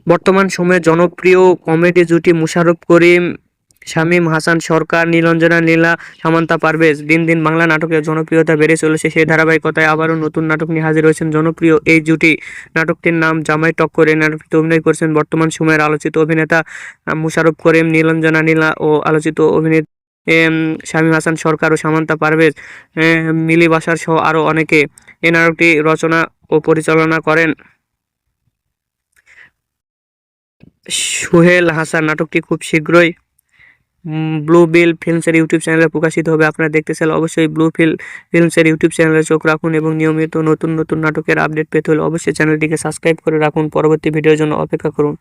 বর্তমান সময়ে জনপ্রিয় কমেডি জুটি মোশাররফ করিম, শামীম হাসান সরকার, নীলাঞ্জনা নীলা, সামান্তা পারভেজ। দিন দিন বাংলা নাটকের জনপ্রিয়তা বেড়ে চলেছে। সেই ধারাবাহিকতায় আবারও নতুন নাটক নিয়ে হাজির হয়েছেন জনপ্রিয় এই জুটি। নাটকটির নাম জামাই টক্কর। এই নাটকটিতে অভিনয় করেছেন বর্তমান সময়ের আলোচিত অভিনেতা মোশাররফ করিম, নীলাঞ্জনা নীলা ও আলোচিত অভিনেত্রী শামীম হাসান সরকার ও সামান্তা পারভেজ, মিলি বাশার সহ আরও অনেকে। এই নাটকটি রচনা ও পরিচালনা করেন সোহেল হাসান। নাটকটি খুব শীঘ্রই ব্লু বিল ফিল্মসের ইউটিউব চ্যানেলে প্রকাশিত হবে। আপনারা দেখতে চাইলে অবশ্যই ফিল্মসের ইউটিউব চ্যানেলে চোখ রাখুন এবং নিয়মিত নতুন নতুন নাটকের আপডেট পেতে হলে অবশ্যই চ্যানেলটিকে সাবস্ক্রাইব করে রাখুন। পরবর্তী ভিডিওর জন্য অপেক্ষা করুন।